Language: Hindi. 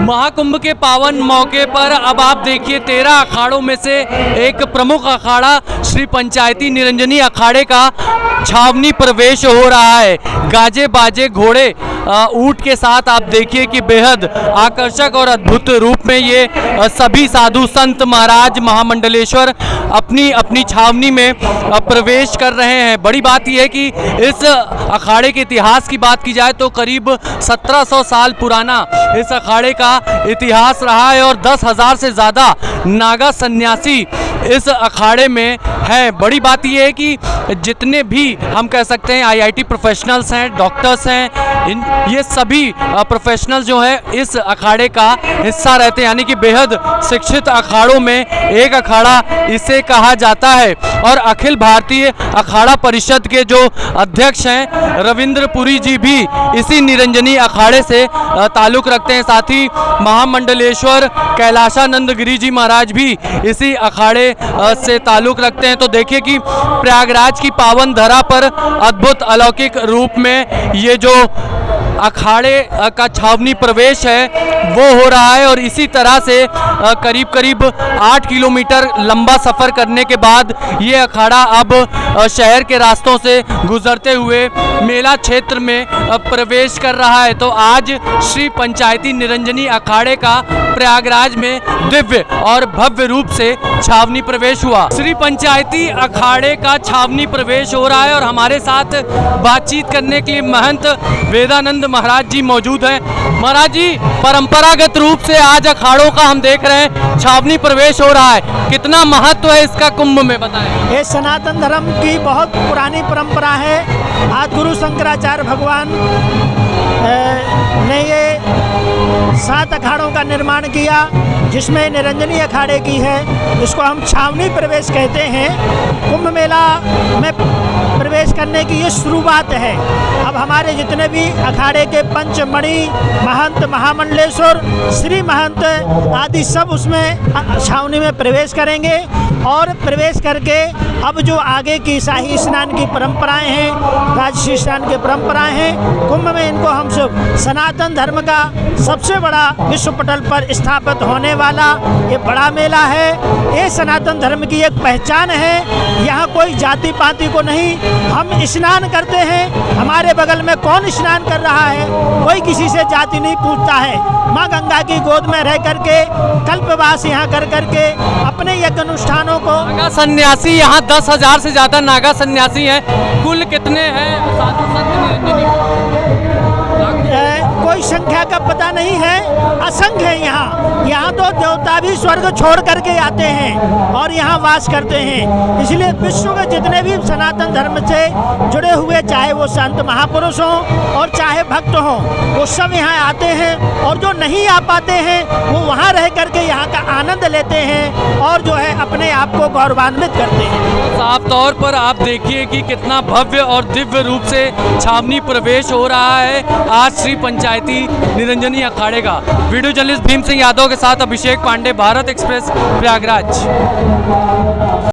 महाकुंभ के पावन मौके पर अब आप देखिए 13 अखाड़ों में से एक प्रमुख अखाड़ा श्री पंचायती निरंजनी अखाड़े का छावनी प्रवेश हो रहा है। गाजे बाजे घोड़े ऊंट के साथ आप देखिए कि बेहद आकर्षक और अद्भुत रूप में ये सभी साधु संत महाराज महामंडलेश्वर अपनी अपनी छावनी में प्रवेश कर रहे हैं। बड़ी बात यह है कि इस अखाड़े के इतिहास की बात की जाए तो करीब 1700 साल पुराना इस अखाड़े का इतिहास रहा है और 10,000 से ज़्यादा नागा सन्यासी इस अखाड़े में हैं। बड़ी बात यह है कि जितने भी हम कह सकते हैं आईआईटी प्रोफेशनल्स हैं, डॉक्टर्स हैं, ये सभी प्रोफेशनल जो हैं इस अखाड़े का हिस्सा रहते हैं, यानी कि बेहद शिक्षित अखाड़ों में एक अखाड़ा इसे कहा जाता है। और अखिल भारतीय अखाड़ा परिषद के जो अध्यक्ष हैं रविंद्र पुरी जी भी इसी निरंजनी अखाड़े से ताल्लुक़ रखते हैं। साथ ही महामंडलेश्वर कैलाशानंद गिरी जी महाराज भी इसी अखाड़े से ताल्लुक़ रखते हैं। तो देखिए कि प्रयागराज की पावन धरा पर अद्भुत अलौकिक रूप में ये जो अखाड़े का छावनी प्रवेश है वो हो रहा है। और इसी तरह से करीब करीब 8 किलोमीटर लंबा सफ़र करने के बाद ये अखाड़ा अब शहर के रास्तों से गुजरते हुए मेला क्षेत्र में प्रवेश कर रहा है। तो आज श्री पंचायती निरंजनी अखाड़े का प्रयागराज में दिव्य और भव्य रूप से छावनी प्रवेश हुआ। श्री पंचायती अखाड़े का छावनी प्रवेश हो रहा है और हमारे साथ बातचीत करने के लिए महंत वेदानंद महाराज जी मौजूद हैं। महाराज जी, परंपरागत रूप से आज अखाड़ों का हम देख रहे हैं छावनी प्रवेश हो रहा है, कितना महत्व है इसका कुंभ में, बताएं। ये सनातन धर्म की बहुत पुरानी परंपरा है। आज गुरु शंकराचार्य भगवान ने ये 7 अखाड़ों का निर्माण किया, जिसमें निरंजनी अखाड़े की है, इसको हम छावनी प्रवेश कहते हैं। कुंभ मेला में प्रवेश करने की ये शुरुआत है। अब हमारे जितने भी अखाड़े के पंचमणि महंत, महामंडलेश्वर, श्री महंत आदि सब उसमें छावनी में प्रवेश करेंगे। और प्रवेश करके अब जो आगे की शाही स्नान की परंपराएं हैं, राजसी स्नान की परंपराएं हैं, कुंभ में इनको हम सब सनातन धर्म का सबसे बड़ा विश्व पटल पर स्थापित होने वाला ये बड़ा मेला है। ये सनातन धर्म की एक पहचान है। यहाँ कोई जाति पाति को नहीं, हम स्नान करते हैं, हमारे बगल में कौन स्नान कर रहा है, कोई किसी से जाति नहीं पूछता है। माँ गंगा की गोद में रह करके कल्पवास यहाँ कर करके अपने यज्ञ अनुष्ठानों को। नागा सन्यासी यहाँ 10,000 से ज़्यादा नागा सन्यासी हैं। कुल कितने हैं साधु संत निरंजनी? कोई संख्या का पता नहीं है, असंख्य है यहाँ तो देवता भी स्वर्ग छोड़ करके आते हैं और यहाँ वास करते हैं। इसलिए विश्व के जितने भी सनातन धर्म से जुड़े हुए, चाहे वो संत महापुरुष हों और चाहे भक्त हों, वो सब यहाँ आते हैं। और जो नहीं आ पाते हैं वो वहाँ रह करके यहाँ का आनंद लेते हैं और जो है अपने आप को गौरवान्वित करते हैं। साफ तौर पर आप देखिए कि कितना भव्य और दिव्य रूप से छावनी प्रवेश हो रहा है आज श्री पंचायती निरंजनी अखाड़े का। वीडियो जर्नलिस्ट भीम सिंह यादव के साथ अभिषेक पांडे, भारत एक्सप्रेस, प्रयागराज।